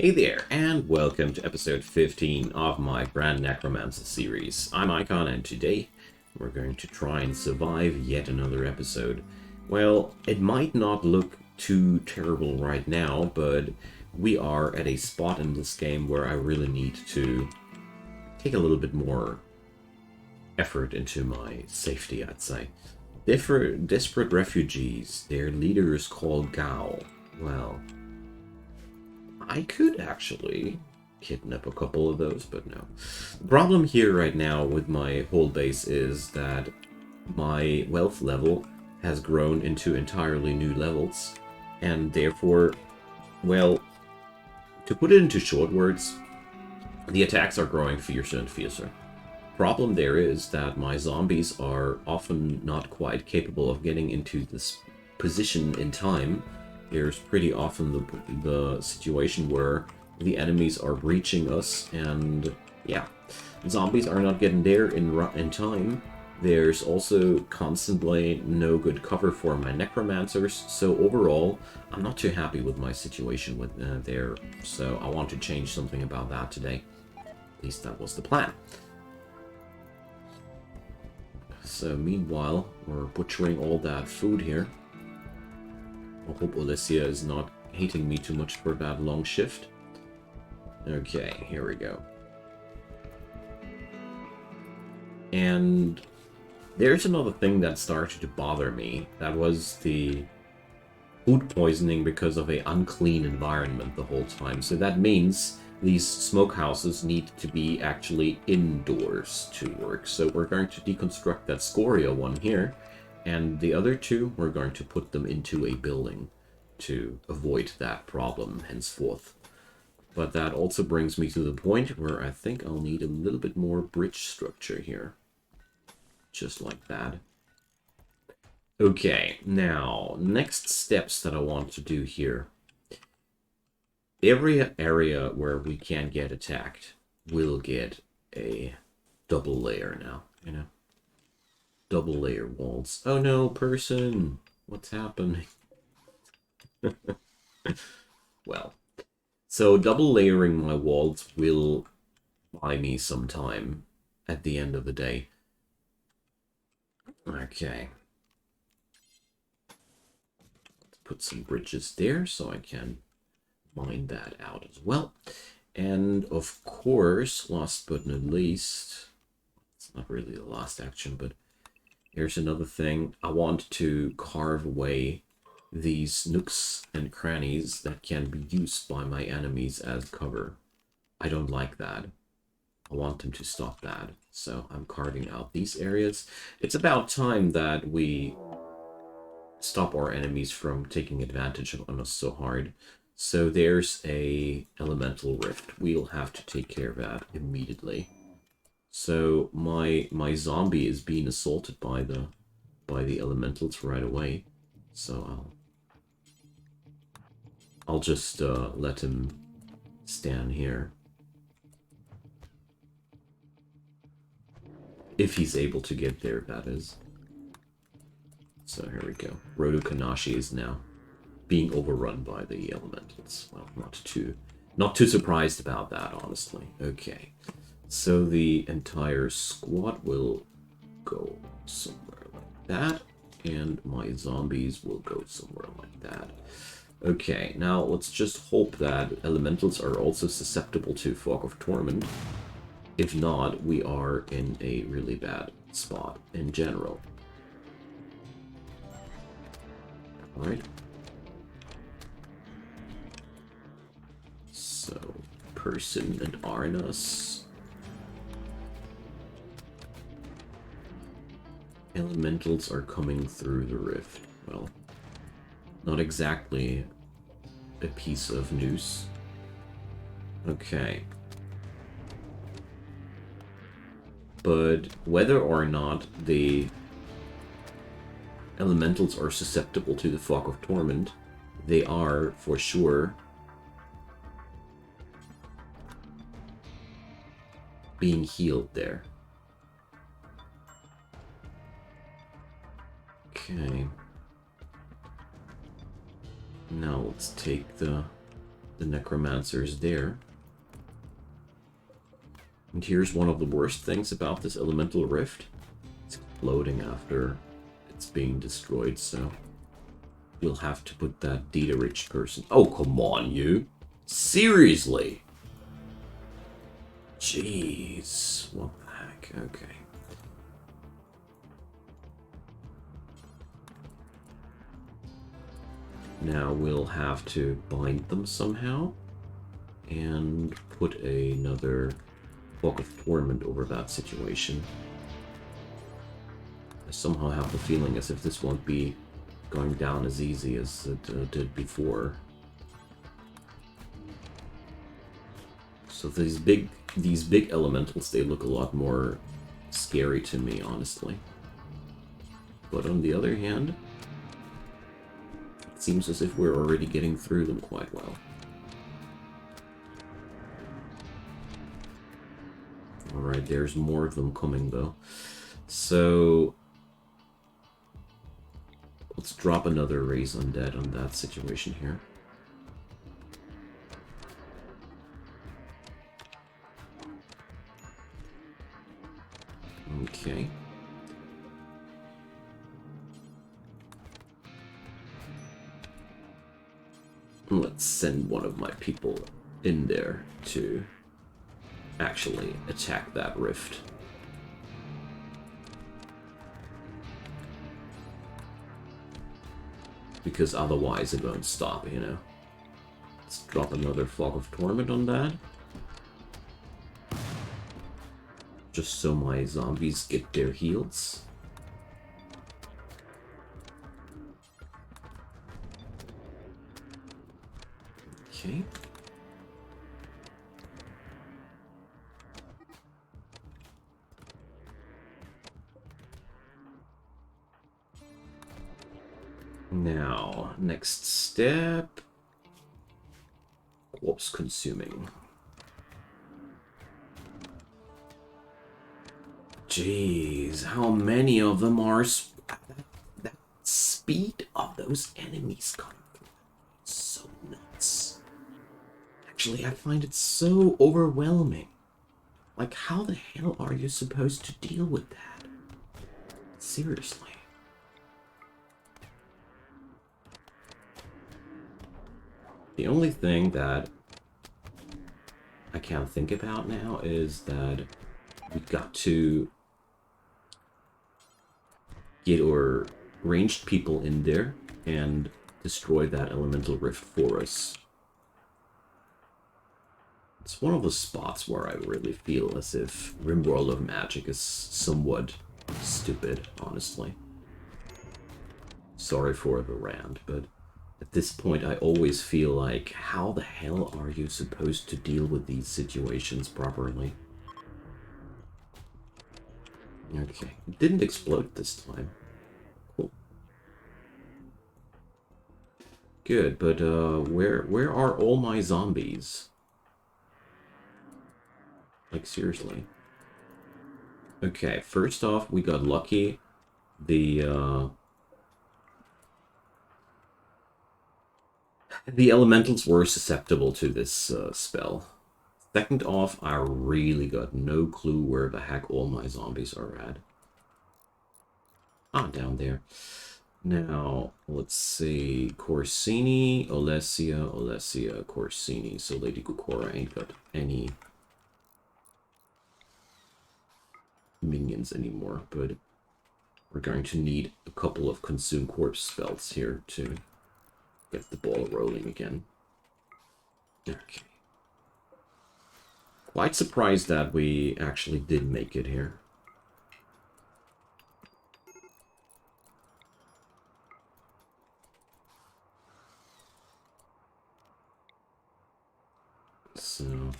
Hey there, and welcome to episode 15 of my Grand Necromancer series. I'm Icon, and today we're going to try and survive yet another episode. Well, it might not look too terrible right now, but we are at a spot in this game where I really need to take a little bit more effort into my safety, I'd say. Desperate refugees, their leader is called Gao. Well, I could actually kidnap a couple of those, but no. The problem here right now with my whole base is that my wealth level has grown into entirely new levels, and therefore, well, to put it into short words, the attacks are growing fiercer and fiercer. Problem there is that my zombies are often not quite capable of getting into this position in time. There's pretty often the situation where the enemies are breaching us, and yeah, zombies are not getting there in time. There's also constantly no good cover for my necromancers, so overall, I'm not too happy with my situation with there. So I want to change something about that today. At least that was the plan. So meanwhile, we're butchering all that food here. I hope Alicia is not hating me too much for that long shift. Okay, here we go. And there's another thing that started to bother me. That was the food poisoning because of an unclean environment the whole time. So that means these smokehouses need to be actually indoors to work. So we're going to deconstruct that scoria one here. And the other two, we're going to put them into a building to avoid that problem henceforth. But that also brings me to the point where I think I'll need a little bit more bridge structure here. Just like that. Okay, now, next steps that I want to do here. Every area where we can get attacked will get a double layer now, you know? Double layer walls. Oh no, person! What's happening? Well, so double layering my walls will buy me some time at the end of the day. Okay. Let's put some bridges there so I can mine that out as well. And of course, last but not least, it's not really the last action, but here's another thing. I want to carve away these nooks and crannies that can be used by my enemies as cover. I don't like that. I want them to stop that. So I'm carving out these areas. It's about time that we stop our enemies from taking advantage of us so hard. So there's a elemental rift. We'll have to take care of that immediately. So my zombie is being assaulted by the elementals right away. So I'll just let him stand here. If he's able to get there, that is. So here we go. Roto Kanashi is now being overrun by the elementals. Well, not too surprised about that, honestly. Okay. So the entire squad will go somewhere like that, and my zombies will go somewhere like that. Okay, now let's just hope that elementals are also susceptible to Fog of Torment. If not, we are in a really bad spot in general. Alright. So, person and Arnas. Elementals are coming through the rift. Well, not exactly a piece of news. Okay. But whether or not the elementals are susceptible to the Fog of Torment, they are, for sure, being healed there. Okay. Now let's take the the necromancers there. And here's one of the worst things about this elemental rift. It's exploding after it's being destroyed, so we'll have to put that data-rich person... Oh, come on, you! Seriously! Jeez, what the heck? Okay. Now we'll have to bind them somehow and put another Fog of Torment over that situation. I somehow have the feeling as if this won't be going down as easy as it did before. So these big elementals, they look a lot more scary to me, honestly. But on the other hand, it seems as if we're already getting through them quite well. Alright, there's more of them coming though. So let's drop another Raise Undead on that situation here. Okay. Let's send one of my people in there to actually attack that rift. Because otherwise it won't stop, you know. Let's drop another Fog of Torment on that. Just so my zombies get their heals. Okay. Now, next step. Corpse consuming. Jeez, how many of them are... That speed of those enemies coming through is so nuts. Actually, I find it so overwhelming. Like, how the hell are you supposed to deal with that? Seriously. The only thing that I can't think about now is that we've got to get our ranged people in there and destroy that elemental rift for us. It's one of the spots where I really feel as if RimWorld of Magic is somewhat stupid, honestly. Sorry for the rant, but at this point I always feel like, how the hell are you supposed to deal with these situations properly? Okay, it didn't explode this time. Cool. Good, but where are all my zombies? Like, seriously. Okay, first off, we got lucky. The elementals were susceptible to this spell. Second off, I really got no clue where the heck all my zombies are at. Ah, down there. Now, let's see. Corsini, Alessia, Corsini. So Lady Kura ain't got any minions anymore, but we're going to need a couple of Consume Corpse spells here to get the ball rolling again. Okay. Quite surprised that we actually did make it here. So...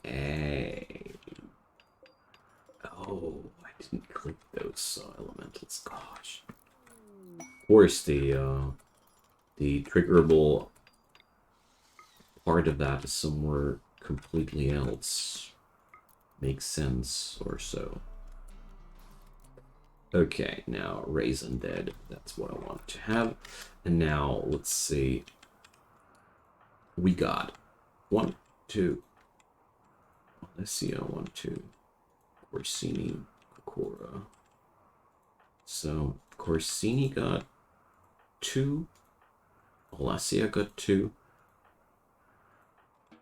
Hey... Oh, I didn't click those elementals, gosh. Of course, the triggerable part of that is somewhere completely else. Makes sense, or so. Okay, now Raise Undead. That's what I want to have. And now, let's see. we got 1, 2. Let's see, 1, 2. Corsini, Kura. So Corsini got 2. Alessia got 2.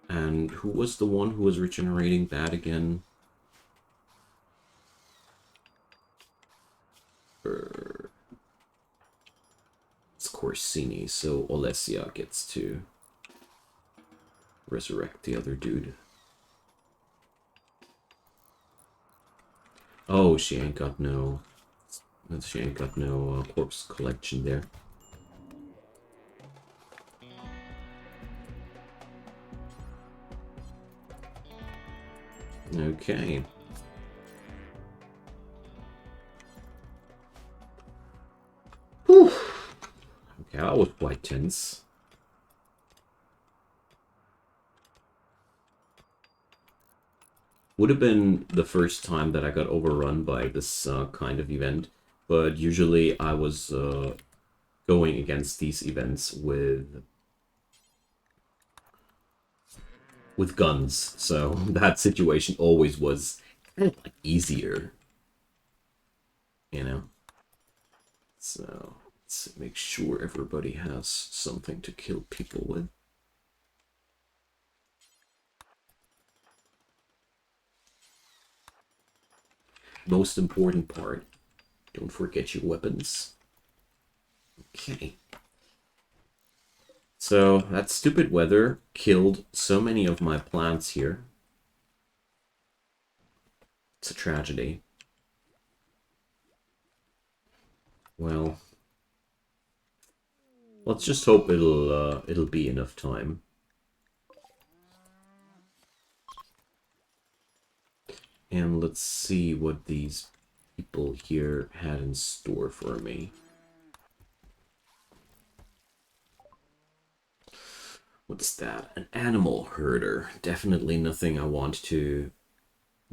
And who was the one who was regenerating that again? It's Corsini, so Alessia gets to resurrect the other dude. Oh, she ain't got no corpse collection there. Okay. Whew. Okay, that was quite tense. Would have been the first time that I got overrun by this kind of event, but usually I was going against these events with guns, so that situation always was kind of like easier, you know. So let's make sure everybody has something to kill people with. Most important part, don't forget your weapons. Okay. So that stupid weather killed so many of my plants here. It's a tragedy. Well, let's just hope it'll be enough time. And let's see what these people here had in store for me. What's that? An animal herder. Definitely nothing I want to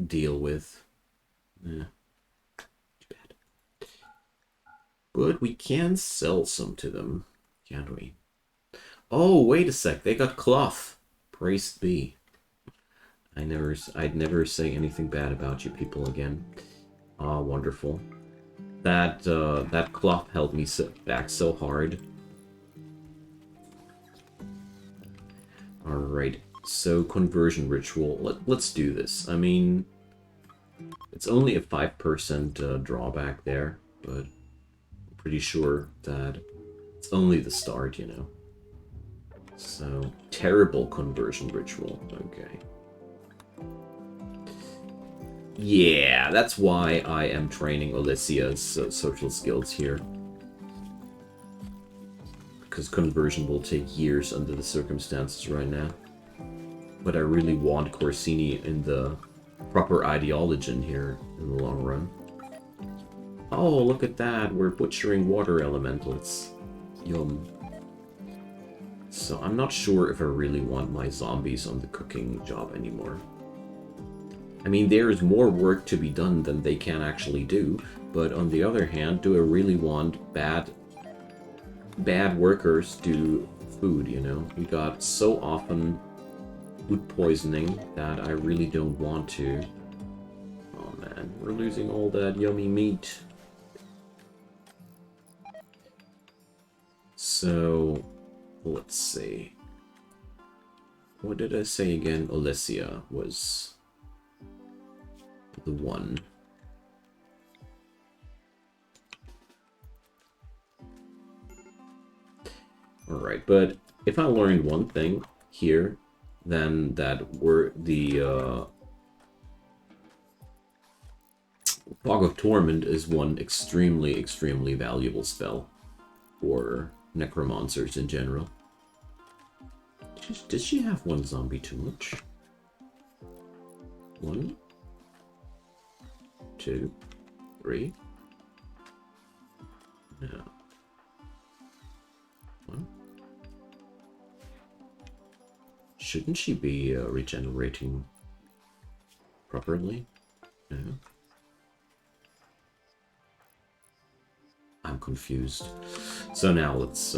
deal with. Too bad. But we can sell some to them, can't we? Oh, wait a sec. They got cloth. Praised be. I'd never say anything bad about you people again. Ah, wonderful. That cloth held me back so hard. Alright, so conversion ritual. Let's do this. I mean, it's only a 5% drawback there, but I'm pretty sure that it's only the start, you know. So, terrible conversion ritual. Okay. Yeah, that's why I am training Alessia's social skills here. Because conversion will take years under the circumstances right now. But I really want Corsini in the proper ideology here in the long run. Oh, look at that. We're butchering water elementals. Yum. So I'm not sure if I really want my zombies on the cooking job anymore. I mean, there is more work to be done than they can actually do. But on the other hand, do I really want bad workers do food, you know? We got so often food poisoning that I really don't want to. Oh man, we're losing all that yummy meat. So, let's see. What did I say again? Alessia was the one. Alright, but if I learned one thing here, then that were the Fog of Torment is one extremely, extremely valuable spell for necromancers in general. Does she have one zombie too much? 1, 2, 3. No. 1. Shouldn't she be regenerating properly? No. I'm confused. So now let's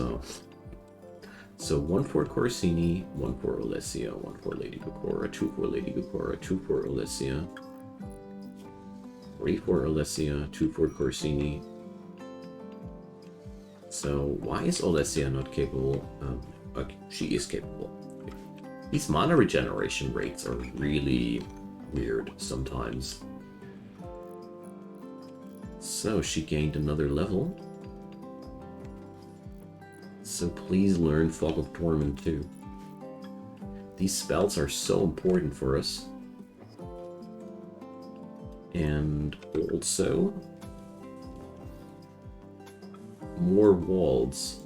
So 1 for Corsini, 1 for Alessia, 1 for Lady Kura, 2 for Lady Kura, 2 for Alessia, 3 for Alessia, 2 for Corsini. So why is Alessia not capable? Okay, she is capable. These mana regeneration rates are really weird sometimes. So she gained another level. So please learn Fog of Torment too. These spells are so important for us. And also more walls.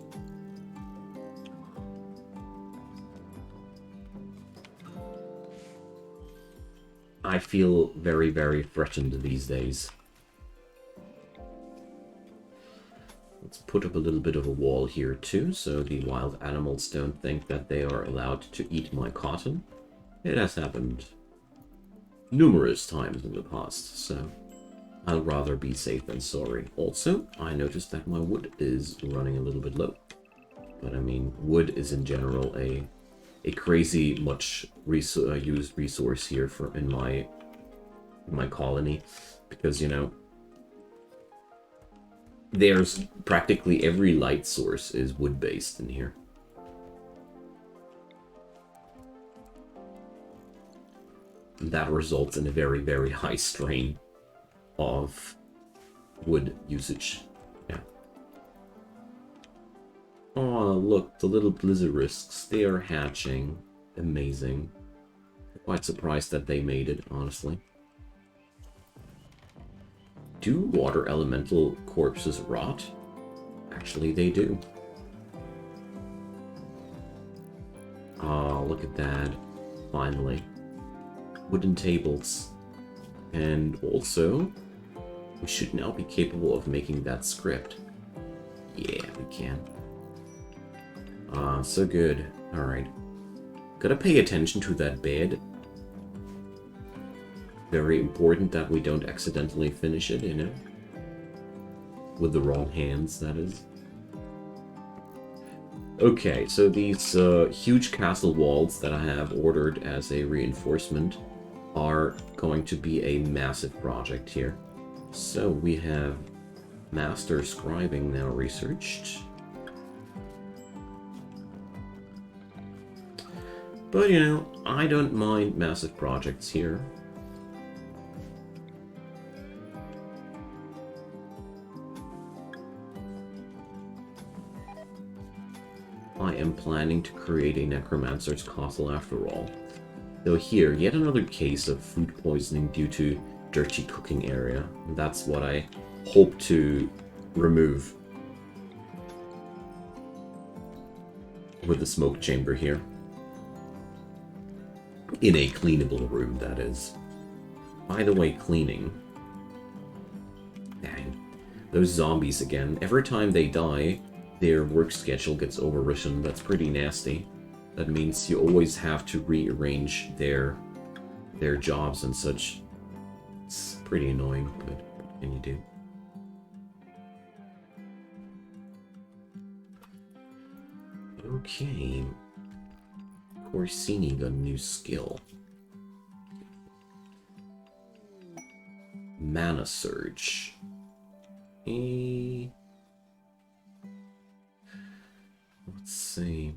I feel very, very threatened these days. Let's put up a little bit of a wall here too, so the wild animals don't think that they are allowed to eat my cotton. It has happened numerous times in the past, so I'll rather be safe than sorry. Also, I noticed that my wood is running a little bit low. But I mean, wood is in general a crazy much used resource here in my colony, because, you know, there's practically every light source is wood-based in here. And that results in a very, very high strain of wood usage. Yeah. Oh, look, the little blizzard risks. They are hatching. Amazing. Quite surprised that they made it, honestly. Do water elemental corpses rot? Actually, they do. Ah, look at that. Finally. Wooden tables. And also, we should now be capable of making that script. Yeah, we can. Ah, so good. Alright. Gotta pay attention to that bed. Very important that we don't accidentally finish it, you know? With the wrong hands, that is. Okay, so these huge castle walls that I have ordered as a reinforcement are going to be a massive project here. So we have Master Scribing now researched. But, you know, I don't mind massive projects here. I am planning to create a Necromancer's Castle after all. Though here, yet another case of food poisoning due to dirty cooking area. That's what I hope to remove with the smoke chamber here. In a cleanable room, that is. By the way, cleaning. Dang. Those zombies again. Every time they die, their work schedule gets overwritten. That's pretty nasty. That means you always have to rearrange their jobs and such. It's pretty annoying, but what can you do? Okay. Corsini got a new skill. Mana Surge. Let's see.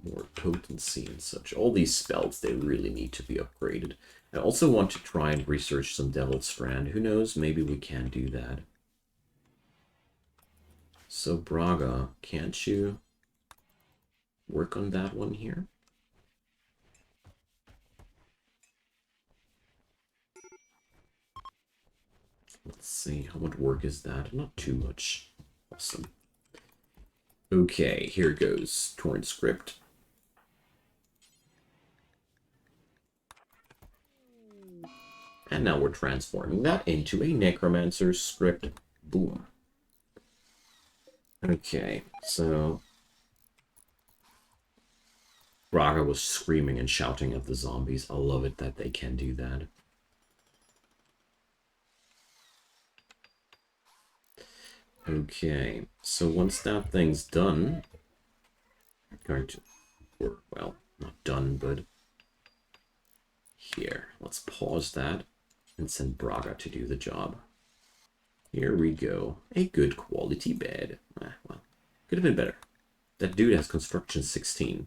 More potency and such. All these spells, they really need to be upgraded. I also want to try and research some Devil's Strand. Who knows, maybe we can do that. So Braga, can't you work on that one here? Let's see, how much work is that? Not too much. Awesome. Okay, here goes. Torn script. And now we're transforming that into a Necromancer script. Boom. Okay, so Braga was screaming and shouting at the zombies. I love it that they can do that. Okay, so once that thing's done, I'm going to, or, well, not done, but here, let's pause that and send Braga to do the job. Here we go. A good quality bed. Well, could have been better. That dude has construction 16.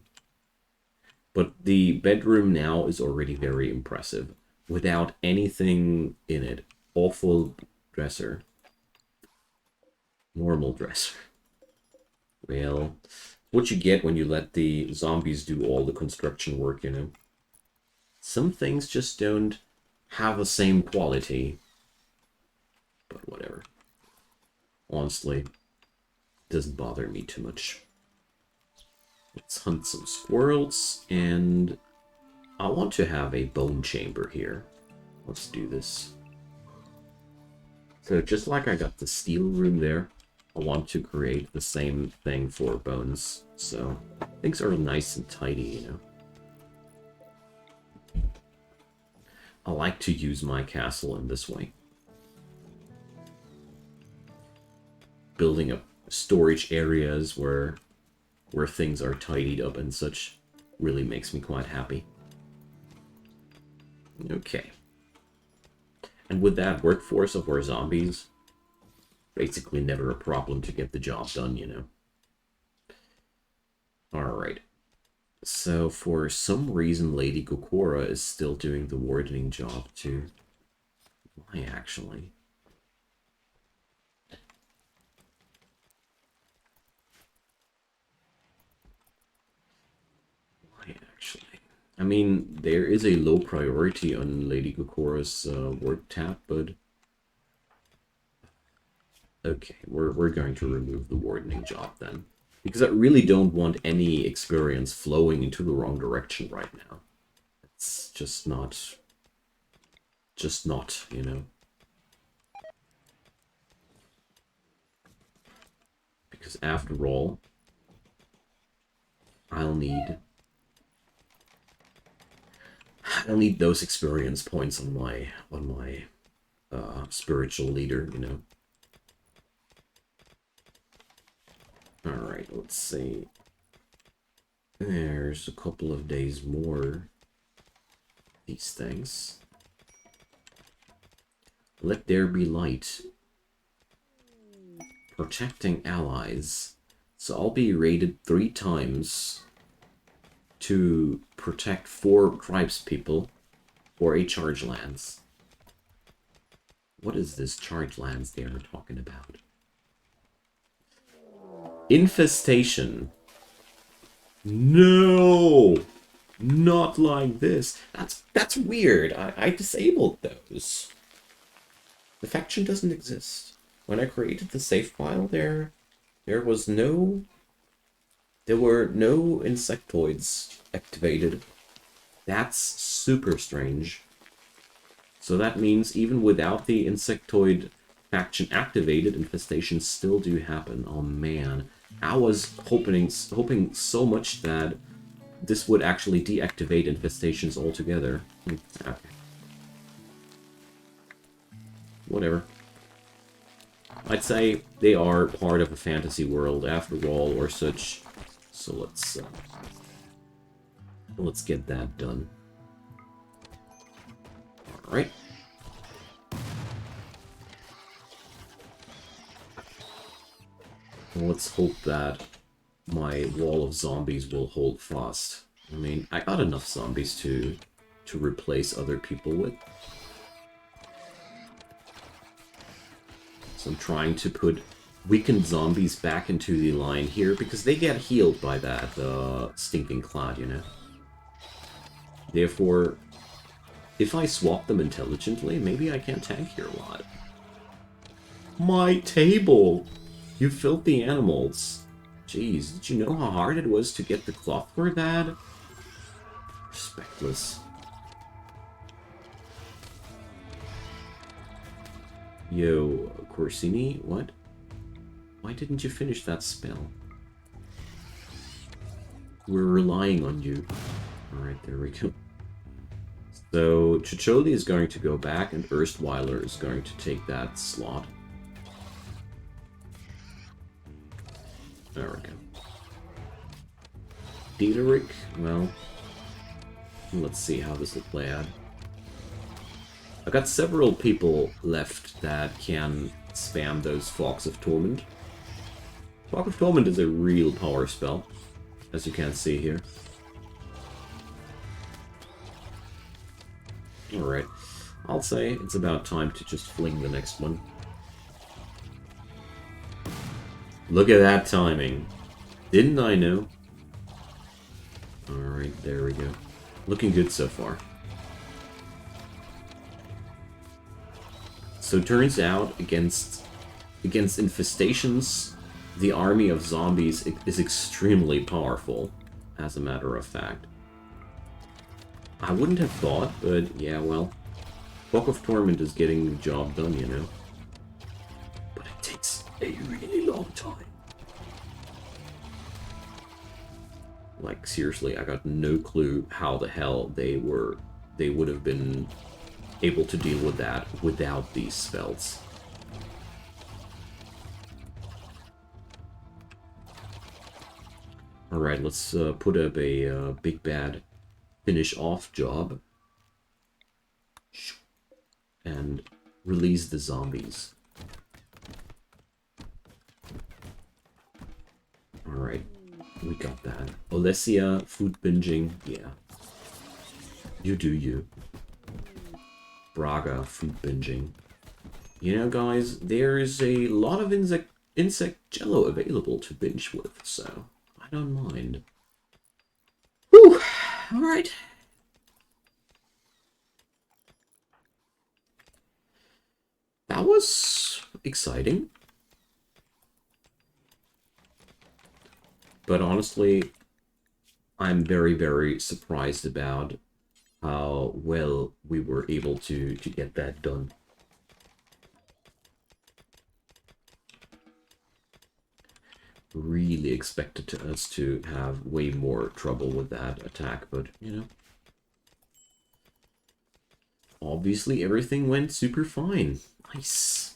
But the bedroom now is already very impressive. Without anything in it. Awful dresser. Normal dresser. Well, what you get when you let the zombies do all the construction work, you know. Some things just don't have the same quality. But whatever. Honestly, it doesn't bother me too much. Let's hunt some squirrels, and I want to have a bone chamber here. Let's do this. So just like I got the steel room there, I want to create the same thing for bones. So things are nice and tidy, you know. I like to use my castle in this way. Building up storage areas where things are tidied up and such really makes me quite happy. Okay. And with that workforce of our zombies, basically never a problem to get the job done, you know. Alright. So for some reason Lady Kura is still doing the wardening job too. Why actually? I mean, there is a low priority on Lady Kura's work tab, but okay, we're going to remove the wardening job then, because I really don't want any experience flowing into the wrong direction right now. It's just not, you know. Because after all, I'll need those experience points on my spiritual leader, you know. Alright, let's see. There's a couple of days more. These things. Let there be light. Protecting allies. So I'll be raided 3 times to protect 4 tribespeople for a charge lands. What is this charge lands they are talking about? Infestation. No! Not like this. That's weird. I disabled those. The faction doesn't exist. When I created the save file there were no insectoids activated. That's super strange. So that means even without the insectoid faction activated, infestations still do happen. Oh man. I was hoping so much that this would actually deactivate infestations altogether. Okay. Whatever. I'd say they are part of a fantasy world after all, or such. So let's get that done. All right. Let's hope that my wall of zombies will hold fast. I mean, I got enough zombies to replace other people with. So I'm trying to put weakened zombies back into the line here, because they get healed by that stinking cloud, you know. Therefore, if I swap them intelligently, maybe I can tank here a lot. My table! You filthy animals. Jeez, did you know how hard it was to get the cloth for that? Respectless. Yo, Corsini, what? Why didn't you finish that spell? We're relying on you. Alright, there we go. So, Chicholi is going to go back, and Erstweiler is going to take that slot. There we go. Diedrich, well, let's see how this will play out. I've got several people left that can spam those Fogs of Torment. Fog of Torment is a real power spell, as you can see here. Alright, I'll say it's about time to just fling the next one. Look at that timing. Didn't I know? Alright, there we go. Looking good so far. So turns out, against infestations, the army of zombies is extremely powerful, as a matter of fact. I wouldn't have thought, but yeah, well, Fog of Torment is getting the job done, you know. But it takes a really long time. Like, seriously, I got no clue how the hell they would have been able to deal with that without these spells. Alright, let's put up a big bad finish off job. And release the zombies. Alright, we got that. Olesia, food binging, yeah. You do you. Braga, food binging. You know, guys, there is a lot of insect jello available to binge with, so I don't mind. Whew! Alright. That was exciting. But honestly, I'm very, very surprised about how well we were able to get that done. Really expected us to have way more trouble with that attack, but, you know. Obviously, everything went super fine. Nice.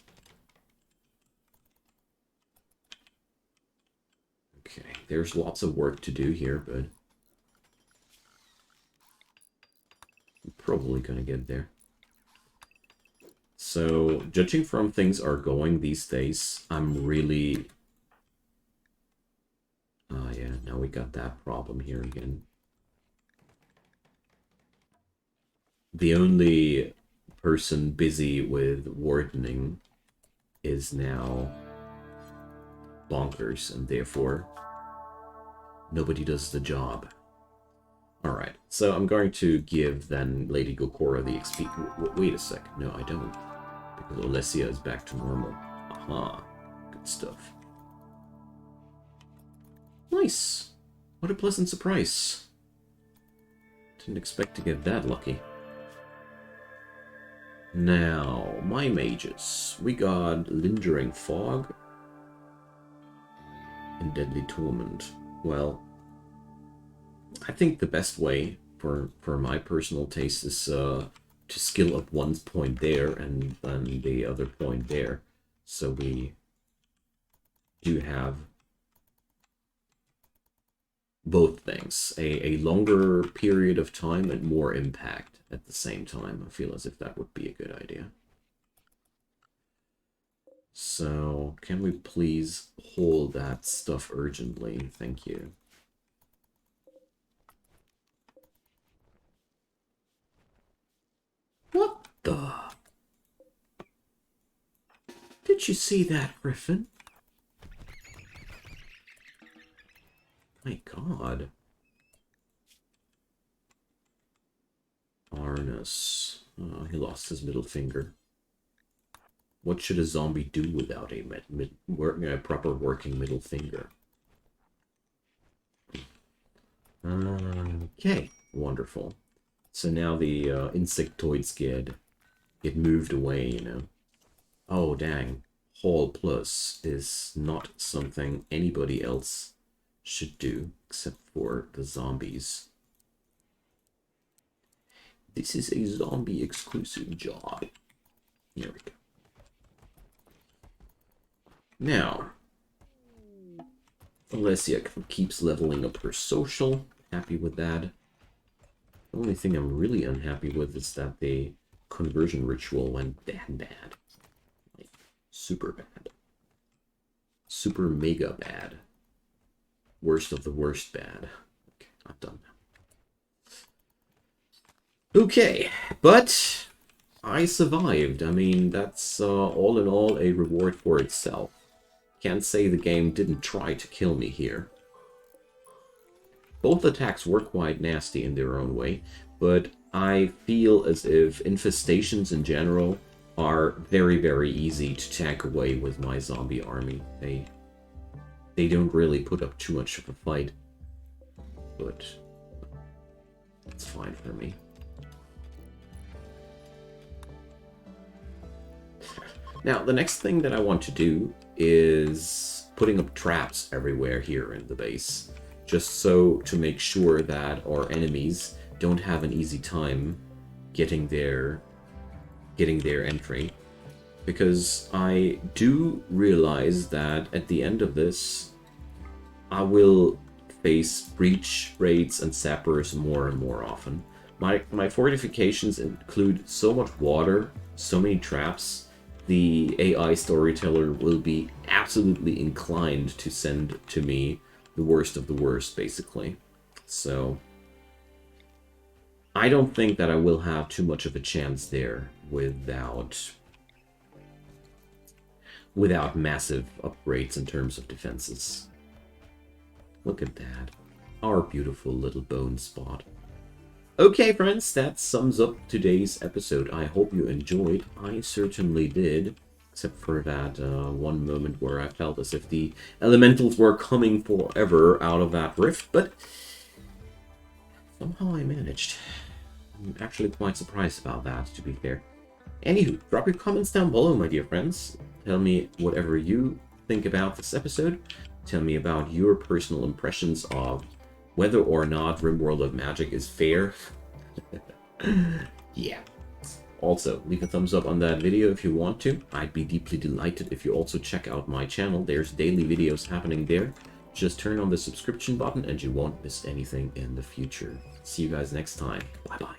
Okay, there's lots of work to do here, but I'm probably gonna get there. So, judging from things are going these days, I'm really... yeah, now we got that problem here again. The only person busy with wardening is now bonkers, and therefore nobody does the job. Alright, so I'm going to give then Lady Kura the XP. Wait a sec. No, I don't. Because Olesia is back to normal. Aha. Good stuff. Nice. What a pleasant surprise. Didn't expect to get that lucky. Now, my mages. We got Lingering Fog and Deadly Torment. Well, I think the best way, for my personal taste, is to skill up one point there and then the other point there. So we do have both things. A longer period of time and more impact at the same time. I feel as if that would be a good idea. So, can we please hold that stuff urgently? Thank you. What the? Did you see that, Griffin? My god. Arnus. Oh, he lost his middle finger. What should a zombie do without a proper working middle finger? Okay, wonderful. So now the insectoids get moved away, you know. Oh, dang. Hall Plus is not something anybody else should do, except for the zombies. This is a zombie exclusive job. Here we go. Now, Alessia keeps leveling up her social. Happy with that. The only thing I'm really unhappy with is that the conversion ritual went bad. Like, super bad. Super mega bad. Worst of the worst bad. Okay, I'm done now. Okay, but I survived. I mean, that's all in all a reward for itself. Can't say the game didn't try to kill me here. Both attacks were quite nasty in their own way, but I feel as if infestations in general are very, very easy to tank away with my zombie army. They don't really put up too much of a fight, but that's fine for me. Now, the next thing that I want to do is putting up traps everywhere here in the base, just so to make sure that our enemies don't have an easy time getting their entry. Because I do realize that at the end of this, I will face breach raids and sappers more and more often. My fortifications include so much water, so many traps. The AI storyteller will be absolutely inclined to send to me the worst of the worst, basically. So I don't think that I will have too much of a chance there without massive upgrades in terms of defenses. Look at that. Our beautiful little bone spot. Okay, friends, that sums up today's episode. I hope you enjoyed. I certainly did, except for that one moment where I felt as if the elementals were coming forever out of that rift, but somehow I managed. I'm actually quite surprised about that, to be fair. Anywho, drop your comments down below, my dear friends. Tell me whatever you think about this episode. Tell me about your personal impressions of whether or not RimWorld of Magic is fair. Yeah. Also, leave a thumbs up on that video if you want to. I'd be deeply delighted if you also check out my channel. There's daily videos happening there. Just turn on the subscription button and you won't miss anything in the future. See you guys next time. Bye-bye.